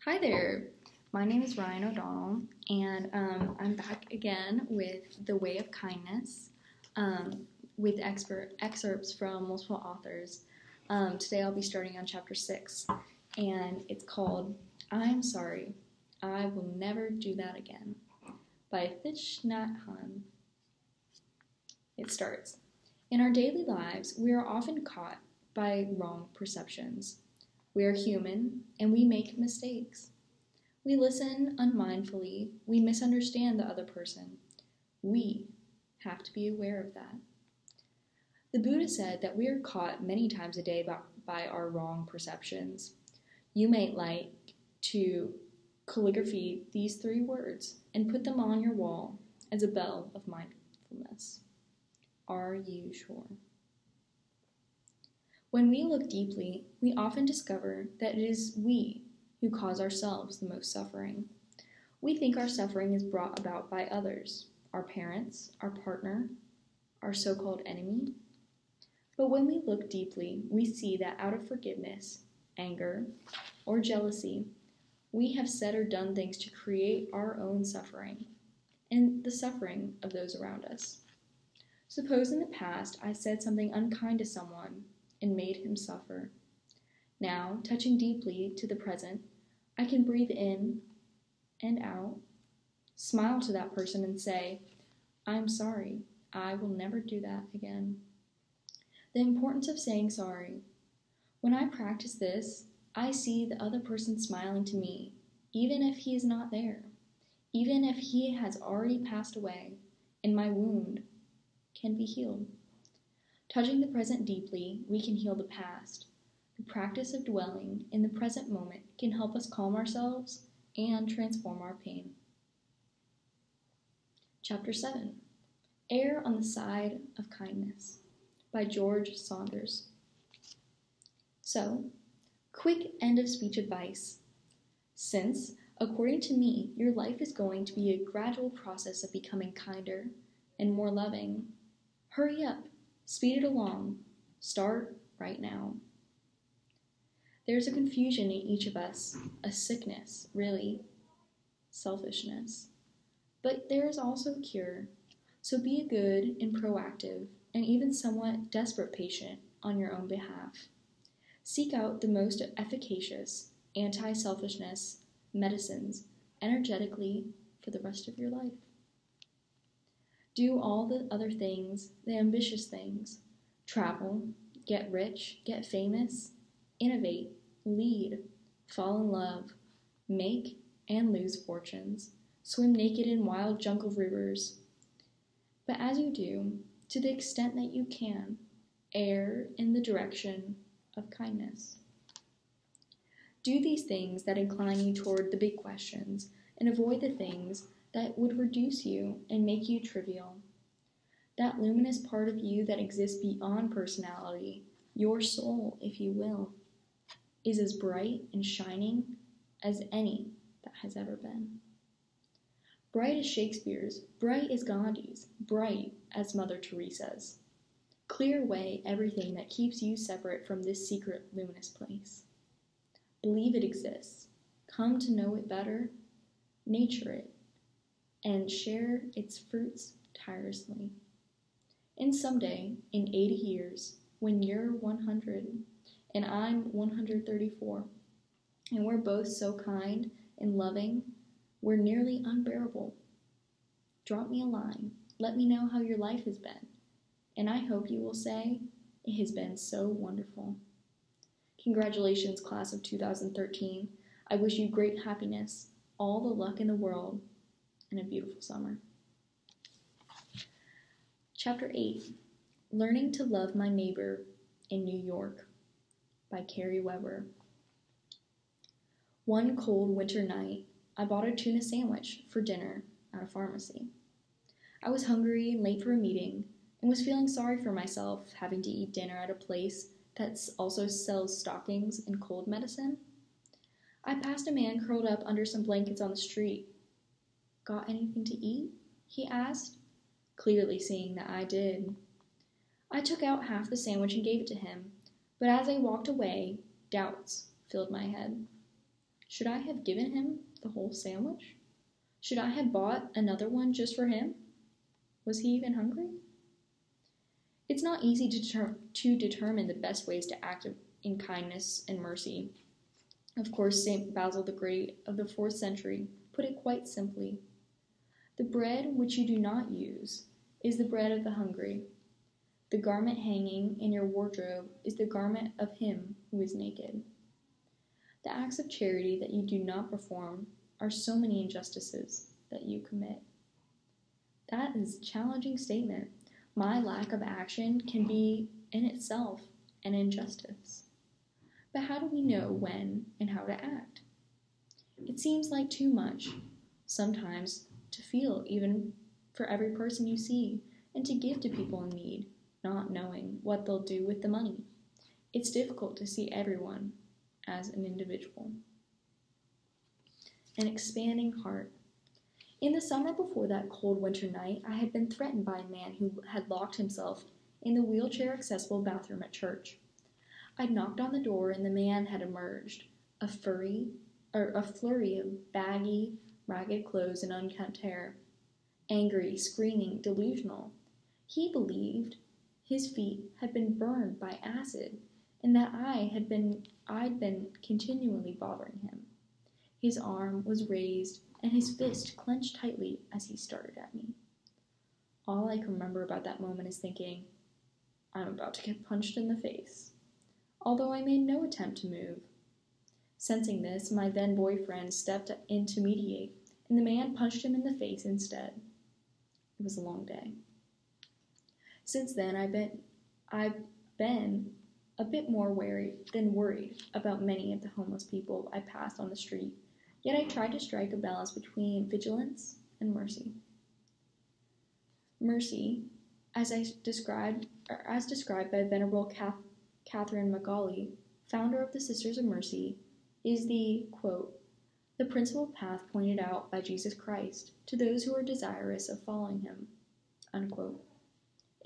Hi there. My name is Ryan O'Donnell, and I'm back again with The Way of Kindness with excerpts from multiple authors. Today I'll be starting on chapter 6, and it's called I'm Sorry, I Will Never Do That Again by Thich Nhat Hanh. It starts. In our daily lives, we are often caught by wrong perceptions. We are human, and we make mistakes. We listen unmindfully. We misunderstand the other person. We have to be aware of that. The Buddha said that we are caught many times a day by our wrong perceptions. You might like to calligraphy these 3 words and put them on your wall as a bell of mindfulness. Are you sure? When we look deeply, we often discover that it is we who cause ourselves the most suffering. We think our suffering is brought about by others, our parents, our partner, our so-called enemy. But when we look deeply, we see that out of forgiveness, anger, or jealousy, we have said or done things to create our own suffering and the suffering of those around us. Suppose in the past I said something unkind to someone and made him suffer. Now, touching deeply to the present, I can breathe in and out, smile to that person and say, I'm sorry, I will never do that again. The importance of saying sorry. When I practice this, I see the other person smiling to me, even if he is not there, even if he has already passed away, and my wound can be healed. Touching the present deeply, we can heal the past. The practice of dwelling in the present moment can help us calm ourselves and transform our pain. Chapter 7. Err on the Side of Kindness by George Saunders. So, quick end of speech advice. Since, according to me, your life is going to be a gradual process of becoming kinder and more loving, hurry up. Speed it along. Start right now. There's a confusion in each of us, a sickness, really, selfishness. But there is also a cure. So be a good and proactive and even somewhat desperate patient on your own behalf. Seek out the most efficacious anti-selfishness medicines energetically for the rest of your life. Do all the other things, the ambitious things. Travel, get rich, get famous, innovate, lead, fall in love, make and lose fortunes, swim naked in wild jungle rivers. But as you do, to the extent that you can, err in the direction of kindness. Do these things that incline you toward the big questions and avoid the things that would reduce you and make you trivial. That luminous part of you that exists beyond personality, your soul, if you will, is as bright and shining as any that has ever been. Bright as Shakespeare's, bright as Gandhi's, bright as Mother Teresa's. Clear away everything that keeps you separate from this secret luminous place. Believe it exists. Come to know it better. Nature it. And share its fruits tirelessly. And someday, in 80 years, when you're 100 and I'm 134, and we're both so kind and loving, we're nearly unbearable. Drop me a line. Let me know how your life has been. And I hope you will say, it has been so wonderful. Congratulations, class of 2013. I wish you great happiness, all the luck in the world, and a beautiful summer. Chapter 8. Learning to Love My Neighbor in New York by Carrie Weber. One cold winter night, I bought a tuna sandwich for dinner at a pharmacy. I was hungry and late for a meeting and was feeling sorry for myself having to eat dinner at a place that also sells stockings and cold medicine. I passed a man curled up under some blankets on the street. Got anything to eat? He asked, clearly seeing that I did. I took out half the sandwich and gave it to him, but as I walked away, doubts filled my head. Should I have given him the whole sandwich? Should I have bought another one just for him? Was he even hungry? It's not easy to determine the best ways to act in kindness and mercy. Of course, St. Basil the Great of the 4th century put it quite simply. The bread which you do not use is the bread of the hungry. The garment hanging in your wardrobe is the garment of him who is naked. The acts of charity that you do not perform are so many injustices that you commit. That is a challenging statement. My lack of action can be in itself an injustice. But how do we know when and how to act? It seems like too much, sometimes, to feel even for every person you see and to give to people in need, not knowing what they'll do with the money. It's difficult to see everyone as an individual. An expanding heart. In the summer before that cold winter night, I had been threatened by a man who had locked himself in the wheelchair-accessible bathroom at church. I'd knocked on the door and the man had emerged, a flurry of baggy, ragged clothes and unkempt hair. Angry, screaming, delusional. He believed his feet had been burned by acid and that I'd been continually bothering him. His arm was raised and his fist clenched tightly as he started at me. All I can remember about that moment is thinking, I'm about to get punched in the face, although I made no attempt to move. Sensing this, my then boyfriend stepped in to mediate, and the man punched him in the face instead. It was a long day. Since then, I've been a bit more wary than worried about many of the homeless people I passed on the street, yet I tried to strike a balance between vigilance and mercy. Mercy, as described by Venerable Catherine Macaulay, founder of the Sisters of Mercy, is the, quote, the principal path pointed out by Jesus Christ to those who are desirous of following him, unquote.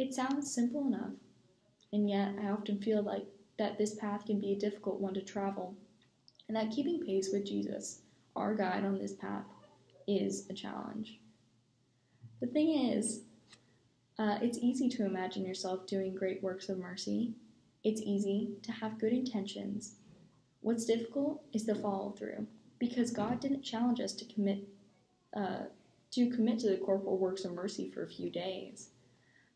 It sounds simple enough, and yet I often feel like that this path can be a difficult one to travel, and that keeping pace with Jesus, our guide on this path, is a challenge. The thing is, it's easy to imagine yourself doing great works of mercy. It's easy to have good intentions. What's difficult is the follow-through, because God didn't challenge us to commit to the corporal works of mercy for a few days.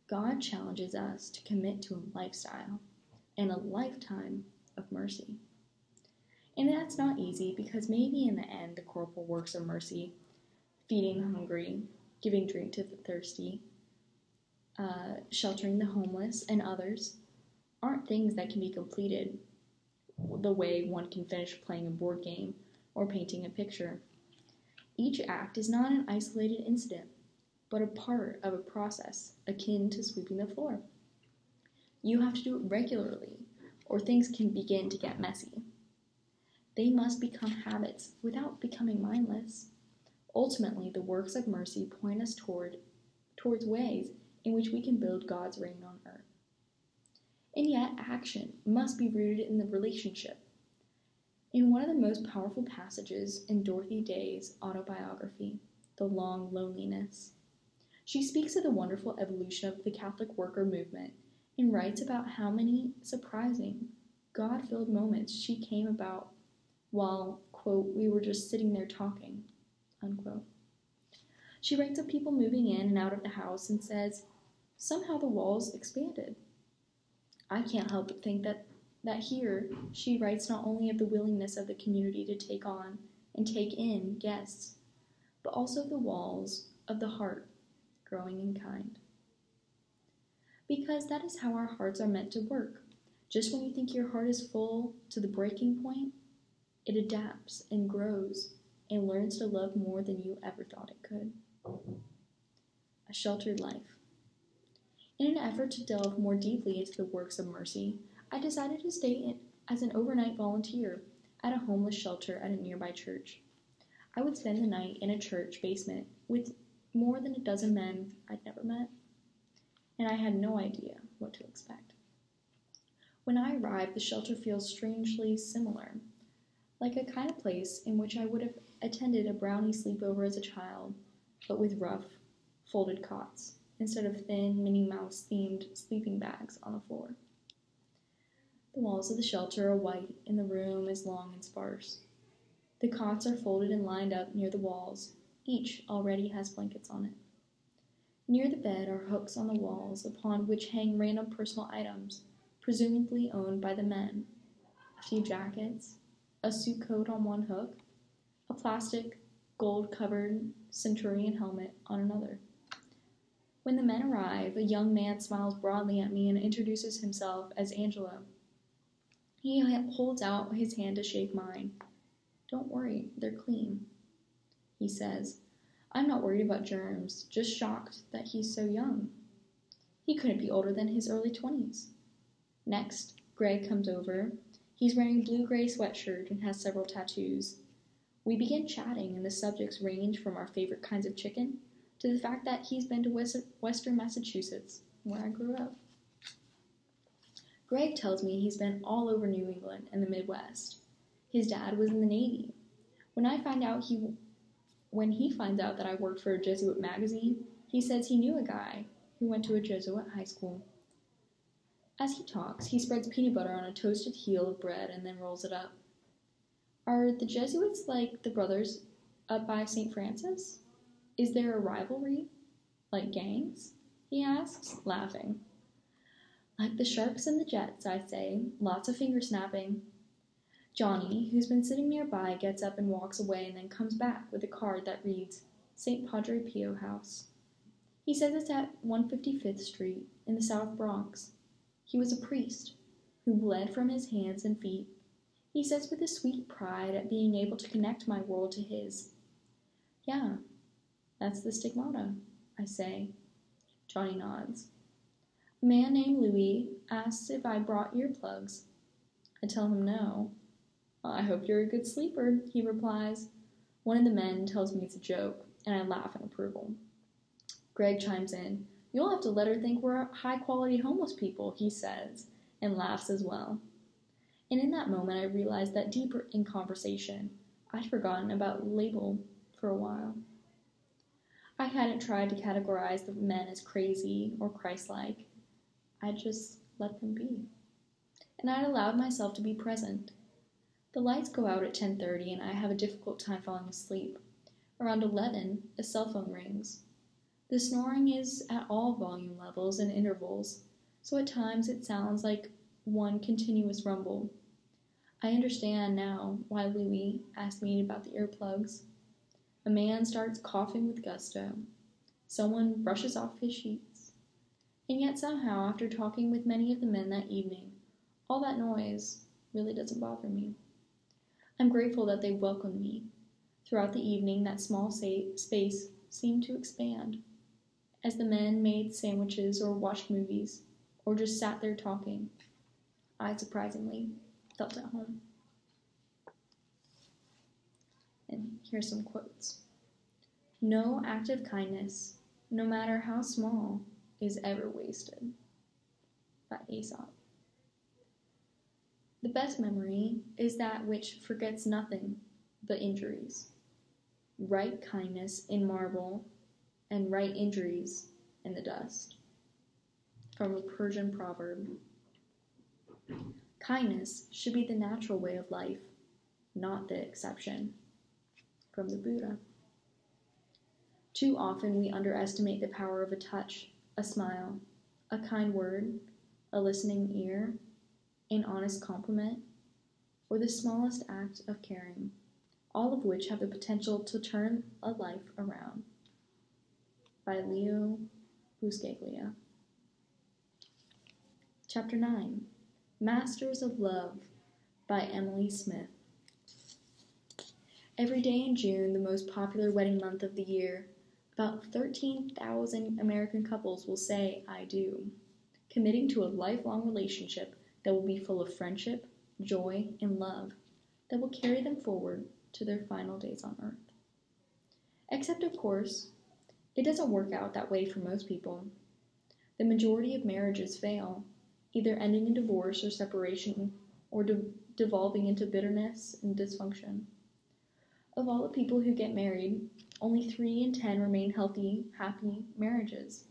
God challenges us to commit to a lifestyle and a lifetime of mercy. And that's not easy because maybe in the end the corporal works of mercy, feeding the hungry, giving drink to the thirsty, sheltering the homeless and others, aren't things that can be completed the way one can finish playing a board game or painting a picture. Each act is not an isolated incident, but a part of a process akin to sweeping the floor. You have to do it regularly, or things can begin to get messy. They must become habits without becoming mindless. Ultimately, the works of mercy point us towards ways in which we can build God's reign on earth. And yet, action must be rooted in the relationship. In one of the most powerful passages in Dorothy Day's autobiography, The Long Loneliness, she speaks of the wonderful evolution of the Catholic worker movement and writes about how many surprising, God-filled moments she came about while, quote, we were just sitting there talking, unquote. She writes of people moving in and out of the house and says, somehow the walls expanded. I can't help but think that here she writes not only of the willingness of the community to take on and take in guests, but also the walls of the heart growing in kind. Because that is how our hearts are meant to work. Just when you think your heart is full to the breaking point, it adapts and grows and learns to love more than you ever thought it could. A sheltered life. In an effort to delve more deeply into the works of mercy, I decided to stay as an overnight volunteer at a homeless shelter at a nearby church. I would spend the night in a church basement with more than a dozen men I'd never met, and I had no idea what to expect. When I arrived, the shelter feels strangely similar, like a kind of place in which I would have attended a brownie sleepover as a child, but with rough, folded cots, instead of thin Minnie Mouse-themed sleeping bags on the floor. The walls of the shelter are white, and the room is long and sparse. The cots are folded and lined up near the walls. Each already has blankets on it. Near the bed are hooks on the walls upon which hang random personal items, presumably owned by the men. A few jackets, a suit coat on one hook, a plastic, gold-covered Centurion helmet on another. When the men arrive, a young man smiles broadly at me and introduces himself as Angelo. He holds out his hand to shake mine. "Don't worry, they're clean," he says. "I'm not worried about germs, just shocked that he's so young. He couldn't be older than his early 20s. Next, Greg comes over. He's wearing a blue-gray sweatshirt and has several tattoos. We begin chatting, and the subjects range from our favorite kinds of chicken to the fact that he's been to Western Massachusetts, where I grew up. Greg tells me he's been all over New England and the Midwest. His dad was in the Navy. When he finds out that I worked for a Jesuit magazine, he says he knew a guy who went to a Jesuit high school. As he talks, he spreads peanut butter on a toasted heel of bread and then rolls it up. Are the Jesuits like the brothers up by St. Francis? Is there a rivalry? Like gangs? He asks, laughing. Like the Sharks and the Jets, I say, lots of finger snapping. Johnny, who's been sitting nearby, gets up and walks away and then comes back with a card that reads, St. Padre Pio House. He says it's at 155th Street in the South Bronx. He was a priest who bled from his hands and feet. He says with a sweet pride at being able to connect my world to his. Yeah, that's the stigmata, I say. Johnny nods. A man named Louis asks if I brought earplugs. I tell him no. I hope you're a good sleeper, he replies. One of the men tells me it's a joke, and I laugh in approval. Greg chimes in. You'll have to let her think we're high-quality homeless people, he says, and laughs as well. And in that moment, I realized that deeper in conversation, I'd forgotten about label for a while. I hadn't tried to categorize the men as crazy or Christ-like. I just let them be. And I'd allowed myself to be present. The lights go out at 10:30 and I have a difficult time falling asleep. Around 11, a cell phone rings. The snoring is at all volume levels and intervals, so at times it sounds like one continuous rumble. I understand now why Louis asked me about the earplugs. A man starts coughing with gusto. Someone brushes off his sheets. And yet somehow, after talking with many of the men that evening, all that noise really doesn't bother me. I'm grateful that they welcomed me. Throughout the evening, that small space seemed to expand. As the men made sandwiches or watched movies, or just sat there talking, I surprisingly felt at home. And here's some quotes. No act of kindness, no matter how small, is ever wasted. By Aesop. The best memory is that which forgets nothing but injuries. Write kindness in marble, and write injuries in the dust. From a Persian proverb. Kindness should be the natural way of life, not the exception. From the Buddha. Too often we underestimate the power of a touch, a smile, a kind word, a listening ear, an honest compliment, or the smallest act of caring, all of which have the potential to turn a life around. By Leo Buscaglia. Chapter 9. Masters of Love by Emily Smith. Every day in June, the most popular wedding month of the year, about 13,000 American couples will say, I do, committing to a lifelong relationship that will be full of friendship, joy, and love that will carry them forward to their final days on earth. Except, of course, it doesn't work out that way for most people. The majority of marriages fail, either ending in divorce or separation or devolving into bitterness and dysfunction. Of all the people who get married, only 3 in 10 remain healthy, happy marriages.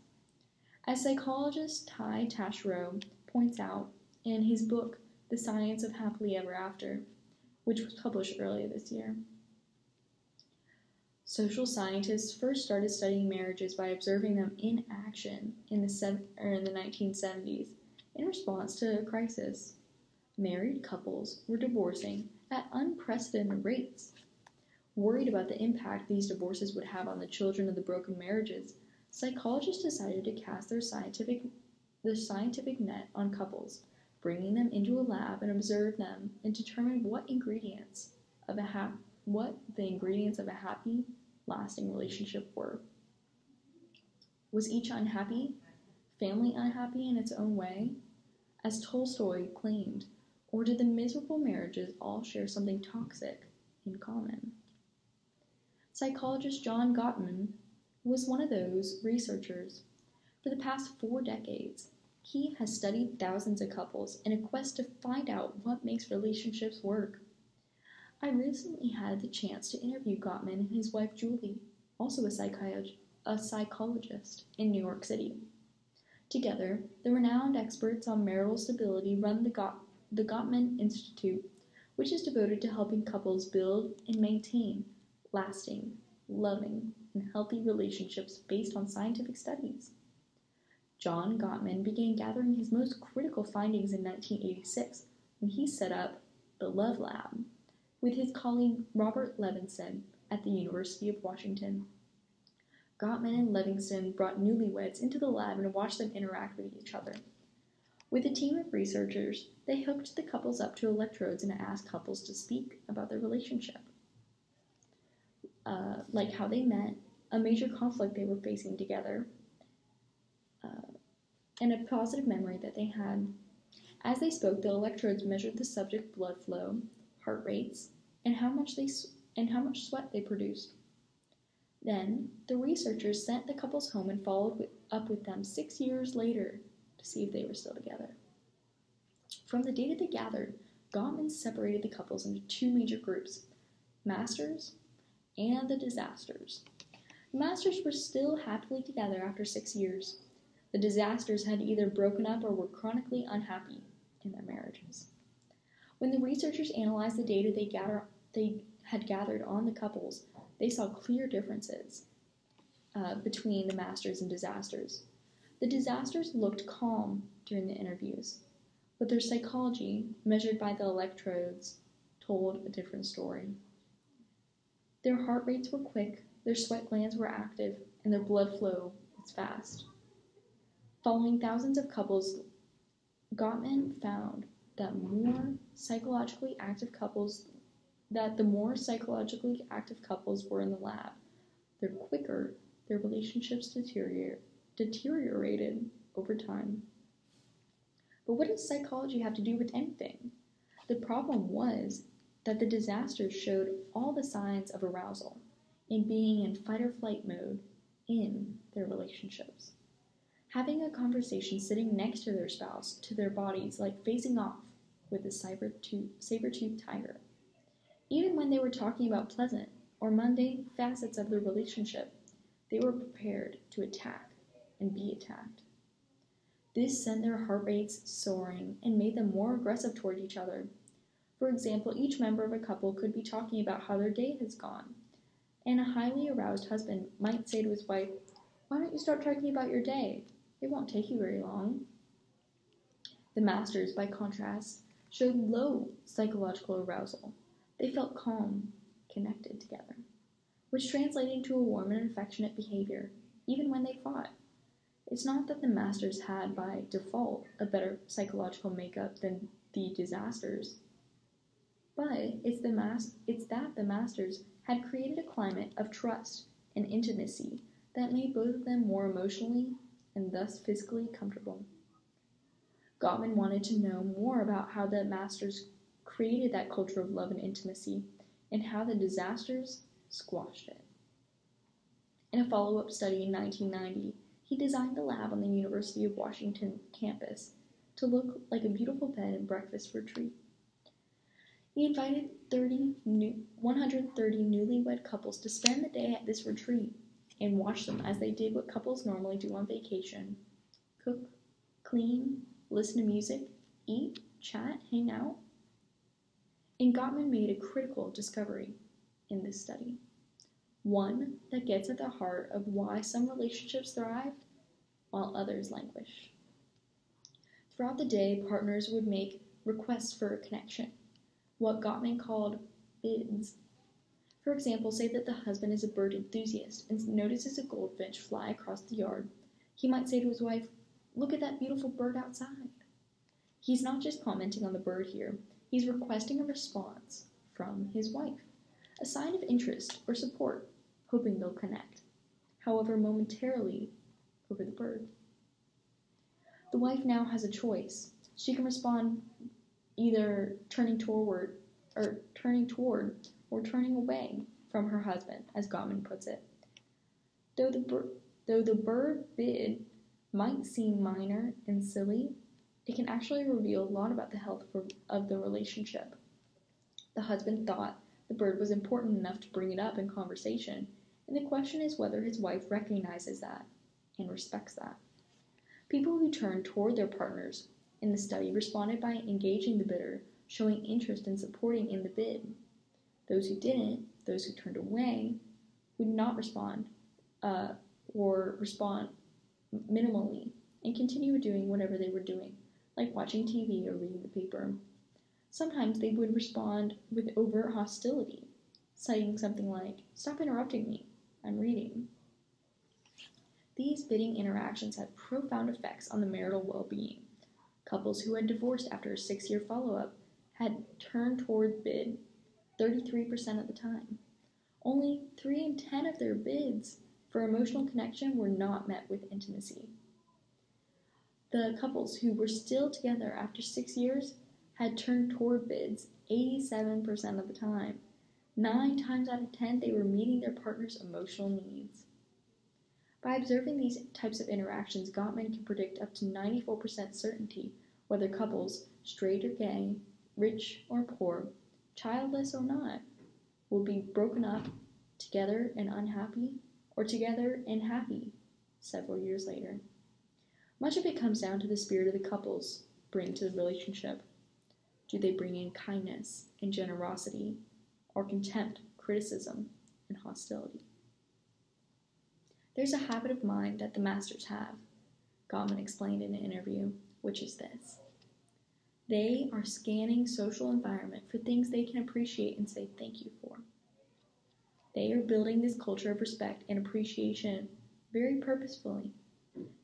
As psychologist Ty Taschereau points out in his book, The Science of Happily Ever After, which was published earlier this year. Social scientists first started studying marriages by observing them in action in the 1970s in response to a crisis. Married couples were divorcing at unprecedented rates. Worried about the impact these divorces would have on the children of the broken marriages, psychologists decided to cast their scientific net on couples, bringing them into a lab and observe them and determine what the ingredients of a happy, lasting relationship were. Was each unhappy, family unhappy in its own way, as Tolstoy claimed, or did the miserable marriages all share something toxic in common? Psychologist John Gottman was one of those researchers. For the past 4 decades, he has studied thousands of couples in a quest to find out what makes relationships work. I recently had the chance to interview Gottman and his wife Julie, also a psychologist in New York City. Together, the renowned experts on marital stability run the Gottman Institute, which is devoted to helping couples build and maintain lasting, loving, and healthy relationships based on scientific studies. John Gottman began gathering his most critical findings in 1986 when he set up the Love Lab with his colleague Robert Levinson at the University of Washington. Gottman and Levinson brought newlyweds into the lab and watched them interact with each other. With a team of researchers, they hooked the couples up to electrodes and asked couples to speak about their relationship. Like how they met, a major conflict they were facing together, and a positive memory that they had. As they spoke, the electrodes measured the subject's blood flow, heart rates, and how much sweat they produced. Then, the researchers sent the couples home and followed up with them 6 years later to see if they were still together. From the data they gathered, Gottman separated the couples into 2 major groups, masters and the disasters. The masters were still happily together after 6 years. The disasters had either broken up or were chronically unhappy in their marriages. When the researchers analyzed the data they had gathered on the couples, they saw clear differences between the masters and disasters. The disasters looked calm during the interviews, but their psychology, measured by the electrodes, told a different story. Their heart rates were quick, their sweat glands were active, and their blood flow was fast. Following thousands of couples, Gottman found that the more psychologically active couples were in the lab, the quicker their relationships deteriorated over time. But what does psychology have to do with anything? The problem was that the disasters showed all the signs of arousal in being in fight or flight mode in their relationships. Having a conversation sitting next to their spouse, to their bodies, like facing off with a saber-toothed tiger. Even when they were talking about pleasant or mundane facets of their relationship, they were prepared to attack and be attacked. This sent their heart rates soaring and made them more aggressive toward each other. For example, each member of a couple could be talking about how their day has gone, and a highly aroused husband might say to his wife, "Why don't you start talking about your day? It won't take you very long." The masters, by contrast, showed low psychological arousal. They felt calm, connected together, which translated into a warm and affectionate behavior, even when they fought. It's not that the masters had, by default, a better psychological makeup than the disasters, but it's that the masters had created a climate of trust and intimacy that made both of them more emotionally and thus physically comfortable. Gottman wanted to know more about how the masters created that culture of love and intimacy and how the disasters squashed it. In a follow-up study in 1990, he designed the lab on the University of Washington campus to look like a beautiful bed and breakfast retreat. He invited 130 newlywed couples to spend the day at this retreat and watch them as they did what couples normally do on vacation: cook, clean, listen to music, eat, chat, hang out. And Gottman made a critical discovery in this study, one that gets at the heart of why some relationships thrive while others languish. Throughout the day, partners would make requests for a connection, what Gottman called bids. For example, say that the husband is a bird enthusiast and notices a goldfinch fly across the yard. He might say to his wife, "Look at that beautiful bird outside." He's not just commenting on the bird here, he's requesting a response from his wife, a sign of interest or support, hoping they'll connect, however momentarily, over the bird. The wife now has a choice. She can respond either turning toward or turning away from her husband, as Gottman puts it. Though the bird bid might seem minor and silly, it can actually reveal a lot about the health of the relationship. The husband thought the bird was important enough to bring it up in conversation, and the question is whether his wife recognizes that and respects that. People who turned toward their partners in the study responded by engaging the bidder, showing interest and supporting in the bid. Those who didn't, those who turned away, would not respond or respond minimally and continue doing whatever they were doing, like watching TV or reading the paper. Sometimes they would respond with overt hostility, citing something like, "Stop interrupting me, I'm reading." These bidding interactions had profound effects on the marital well-being. Couples who had divorced after a 6-year follow-up had turned toward bid 33% of the time. Only 3 in 10 of their bids for emotional connection were not met with intimacy. The couples who were still together after 6 years had turned toward bids 87% of the time. 9 times out of 10, they were meeting their partner's emotional needs. By observing these types of interactions, Gottman can predict up to 94% certainty whether couples, straight or gay, rich or poor, childless or not, will be broken up together and unhappy, or together and happy several years later. Much of it comes down to the spirit of the couples bring to the relationship. Do they bring in kindness and generosity, or contempt, criticism, and hostility? There's a habit of mind that the masters have, Gottman explained in an interview, which is this. They are scanning social environment for things they can appreciate and say thank you for. They are building this culture of respect and appreciation very purposefully.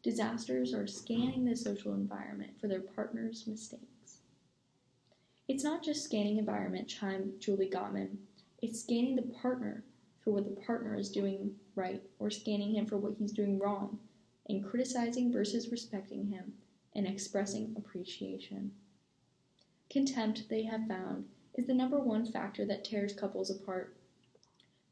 Disasters are scanning the social environment for their partner's mistakes. It's not just scanning environment, chimed Julie Gottman. It's scanning the partner for what the partner is doing right, or scanning him for what he's doing wrong, and criticizing versus respecting him, and expressing appreciation. Contempt, they have found, is the number one factor that tears couples apart.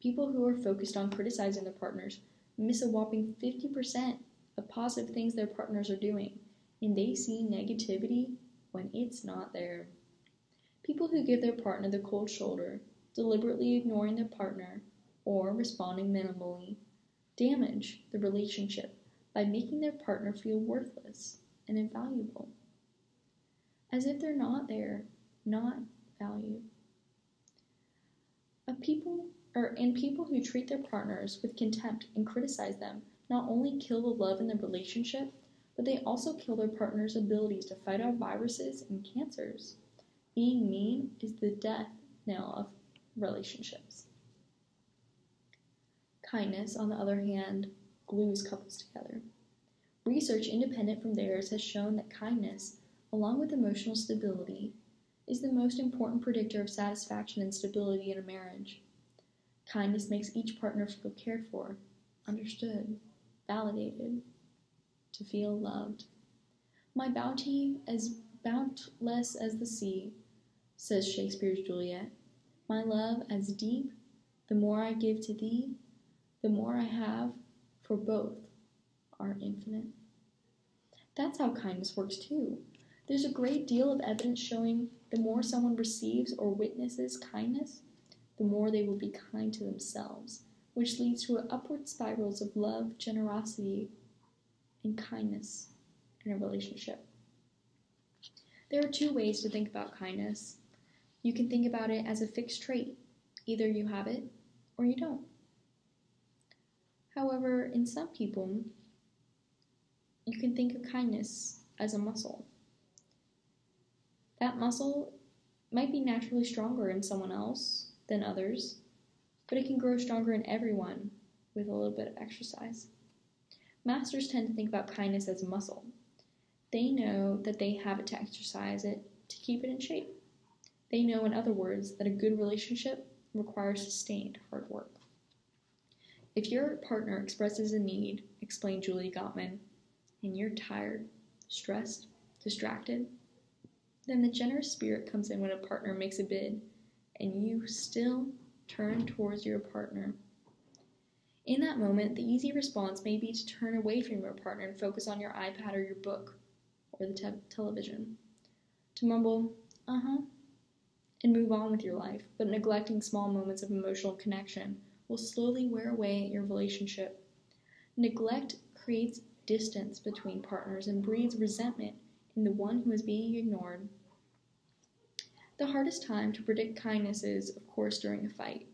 People who are focused on criticizing their partners miss a whopping 50% of positive things their partners are doing, and they see negativity when it's not there. People who give their partner the cold shoulder, deliberately ignoring their partner, or responding minimally, damage the relationship by making their partner feel worthless and invaluable, as if they're not there, not valued. People who treat their partners with contempt and criticize them not only kill the love in the relationship, but they also kill their partner's abilities to fight off viruses and cancers. Being mean is the death knell of relationships. Kindness, on the other hand, glues couples together. Research independent from theirs has shown that kindness, along with emotional stability, is the most important predictor of satisfaction and stability in a marriage. Kindness makes each partner feel cared for, understood, validated, to feel loved. My bounty as boundless as the sea, says Shakespeare's Juliet. My love as deep, the more I give to thee, the more I have, for both are infinite. That's how kindness works too. There's a great deal of evidence showing the more someone receives or witnesses kindness, the more they will be kind to themselves, which leads to upward spirals of love, generosity, and kindness in a relationship. There are two ways to think about kindness. You can think about it as a fixed trait. Either you have it or you don't. However, in some people, you can think of kindness as a muscle. That muscle might be naturally stronger in someone else than others, but it can grow stronger in everyone with a little bit of exercise. Masters tend to think about kindness as a muscle. They know that they have it to exercise it to keep it in shape. They know, in other words, that a good relationship requires sustained hard work. If your partner expresses a need, explained Julie Gottman, and you're tired, stressed, distracted, then the generous spirit comes in when a partner makes a bid, and you still turn towards your partner. In that moment, the easy response may be to turn away from your partner and focus on your iPad or your book or the television. To mumble, and move on with your life, but neglecting small moments of emotional connection will slowly wear away at your relationship. Neglect creates distance between partners and breeds resentment in the one who is being ignored. The hardest time to predict kindness is, of course, during a fight.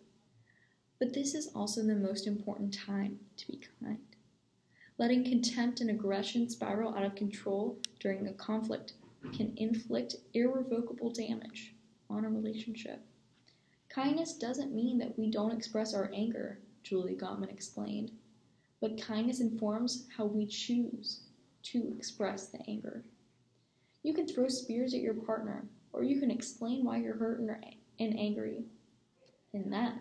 But this is also the most important time to be kind. Letting contempt and aggression spiral out of control during a conflict can inflict irrevocable damage on a relationship. Kindness doesn't mean that we don't express our anger, Julie Gottman explained, but kindness informs how we choose to express the anger. You can throw spears at your partner, or you can explain why you're hurt and angry, and that's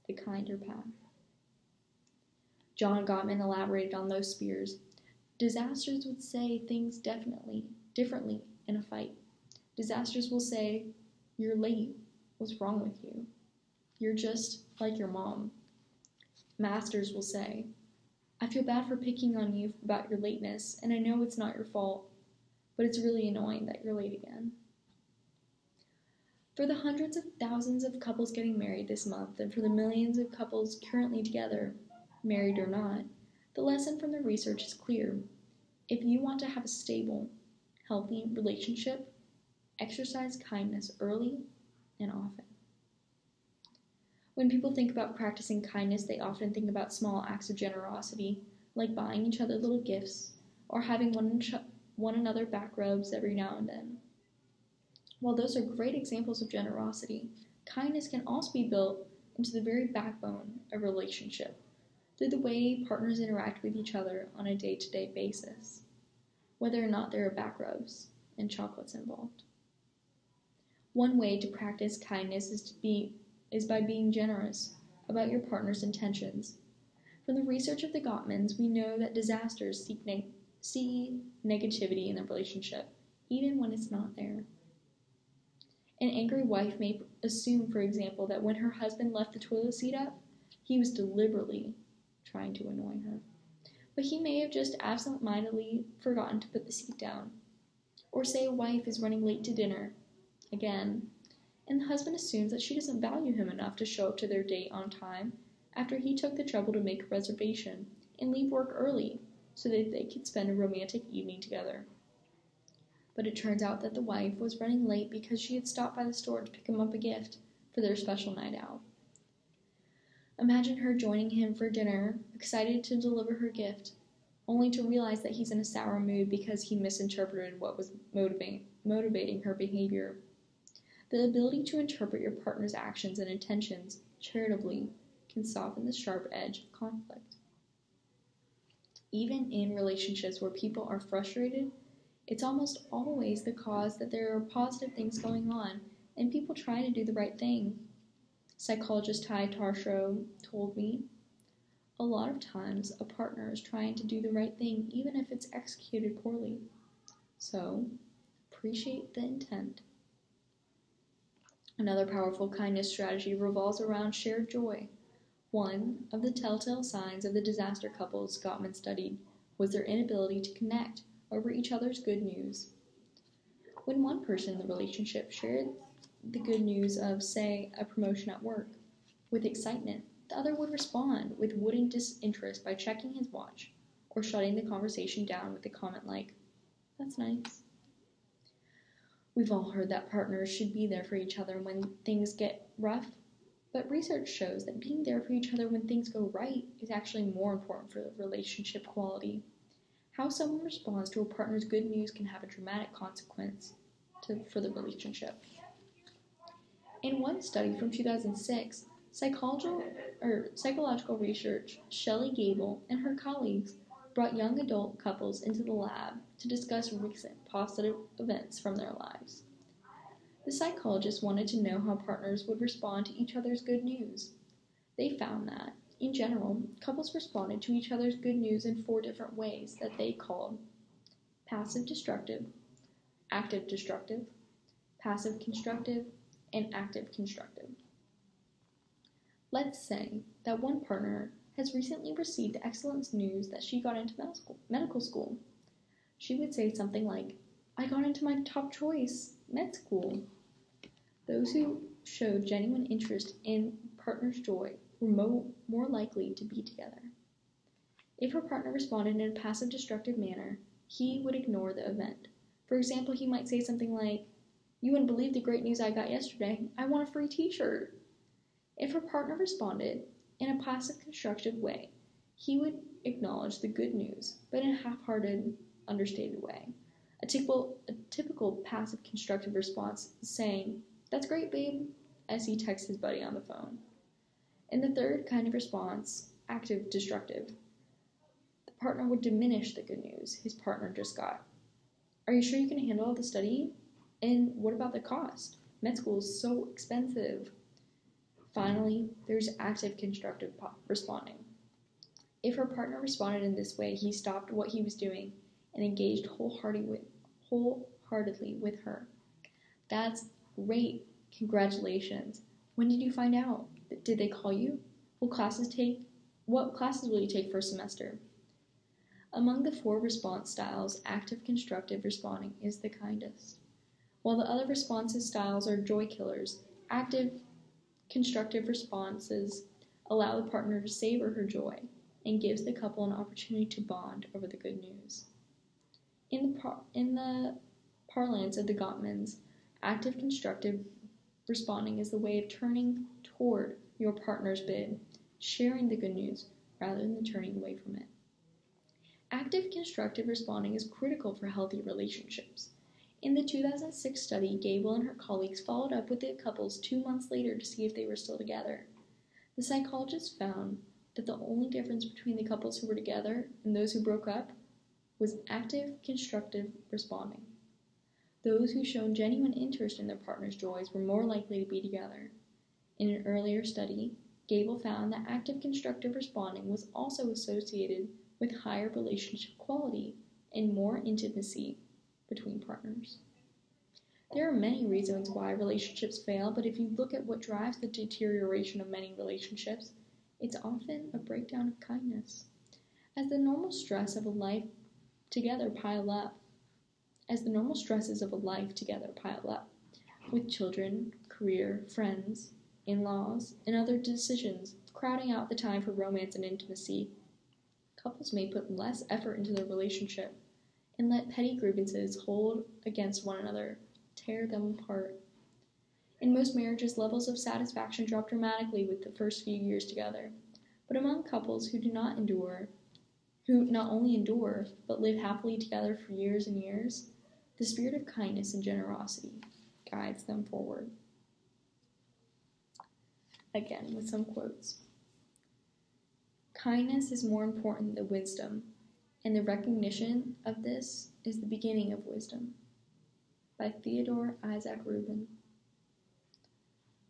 the kinder path. John Gottman elaborated on those spears. Disasters would say things differently in a fight. Disasters will say, "You're late. What's wrong with you? You're just like your mom." Masters will say, "I feel bad for picking on you about your lateness, and I know it's not your fault, but it's really annoying that you're late again." For the hundreds of thousands of couples getting married this month, and for the millions of couples currently together, married or not, the lesson from the research is clear. If you want to have a stable, healthy relationship, exercise kindness early and often. When people think about practicing kindness, they often think about small acts of generosity, like buying each other little gifts, or having one another back rubs every now and then. While those are great examples of generosity, kindness can also be built into the very backbone of a relationship through the way partners interact with each other on a day-to-day basis, whether or not there are back rubs and chocolates involved. One way to practice kindness is by being generous about your partner's intentions. From the research of the Gottmans, we know that disasters see negativity in the relationship, even when it's not there. An angry wife may assume, for example, that when her husband left the toilet seat up, he was deliberately trying to annoy her. But he may have just absent-mindedly forgotten to put the seat down. Or say a wife is running late to dinner, again, and the husband assumes that she doesn't value him enough to show up to their date on time after he took the trouble to make a reservation and leave work early so that they could spend a romantic evening together. But it turns out that the wife was running late because she had stopped by the store to pick him up a gift for their special night out. Imagine her joining him for dinner, excited to deliver her gift, only to realize that he's in a sour mood because he misinterpreted what was motivating her behavior. The ability to interpret your partner's actions and intentions charitably can soften the sharp edge of conflict. Even in relationships where people are frustrated, it's almost always the cause that there are positive things going on and people try to do the right thing. Psychologist Ty Tarsho told me, a lot of times a partner is trying to do the right thing even if it's executed poorly. So, appreciate the intent. Another powerful kindness strategy revolves around shared joy. One of the telltale signs of the disaster couples Gottman studied was their inability to connect over each other's good news. When one person in the relationship shared the good news of, say, a promotion at work with excitement, the other would respond with wooden disinterest by checking his watch or shutting the conversation down with a comment like, "That's nice." We've all heard that partners should be there for each other when things get rough, but research shows that being there for each other when things go right is actually more important for the relationship quality. How someone responds to a partner's good news can have a dramatic consequence for the relationship. In one study from 2006, psychological research, Shelley Gable and her colleagues brought young adult couples into the lab to discuss recent positive events from their lives. The psychologists wanted to know how partners would respond to each other's good news. They found that, in general, couples responded to each other's good news in 4 different ways that they called passive destructive, active destructive, passive constructive, and active constructive. Let's say that one partner has recently received the excellent news that she got into medical school. She would say something like, "I got into my top choice, med school." Those who showed genuine interest in partner's joy were more likely to be together. If her partner responded in a passive destructive manner, he would ignore the event. For example, he might say something like, "You wouldn't believe the great news I got yesterday. I won a free t-shirt." If her partner responded in a passive constructive way, he would acknowledge the good news, but in a half-hearted, understated way. A typical passive constructive response is saying, "That's great, babe," as he texts his buddy on the phone. In the third kind of response, active destructive, the partner would diminish the good news his partner just got. "Are you sure you can handle all the study? And what about the cost? Med school is so expensive." Finally, there's active constructive responding. If her partner responded in this way, he stopped what he was doing and engaged wholeheartedly with her. "That's great. Congratulations. When did you find out? Did they call you? What classes will you take for a semester?" Among the 4 response styles, active constructive responding is the kindest. While the other responses styles are joy killers, active constructive responses allow the partner to savor her joy and gives the couple an opportunity to bond over the good news. In the parlance of the Gottmans, active constructive responding is the way of turning toward your partner's bid, sharing the good news rather than turning away from it. Active constructive responding is critical for healthy relationships. In the 2006 study, Gable and her colleagues followed up with the couples 2 months later to see if they were still together. The psychologists found that the only difference between the couples who were together and those who broke up was active constructive responding. Those who showed genuine interest in their partner's joys were more likely to be together. In an earlier study, Gable found that active constructive responding was also associated with higher relationship quality and more intimacy between partners. There are many reasons why relationships fail, but if you look at what drives the deterioration of many relationships, it's often a breakdown of kindness. As the normal stresses of a life together pile up, with children, career, friends, in-laws, and other decisions crowding out the time for romance and intimacy, couples may put less effort into their relationship and let petty grievances hold against one another tear them apart. In most marriages, levels of satisfaction drop dramatically with the first few years together. But among couples who not only endure, but live happily together for years and years, the spirit of kindness and generosity guides them forward. Again, with some quotes. "Kindness is more important than wisdom, and the recognition of this is the beginning of wisdom." By Theodore Isaac Rubin.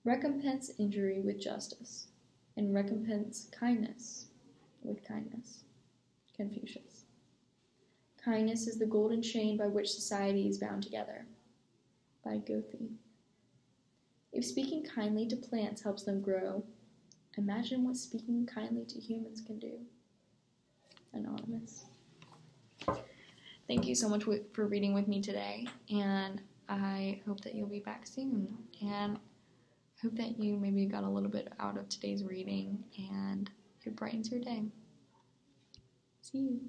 "Recompense injury with justice, and recompense kindness with kindness." Confucius. "Kindness is the golden chain by which society is bound together." By Goethe. "If speaking kindly to plants helps them grow, imagine what speaking kindly to humans can do." Anonymous. Thank you so much for reading with me today, and I hope that you'll be back soon, and hope that you maybe got a little bit out of today's reading and it brightens your day. See you.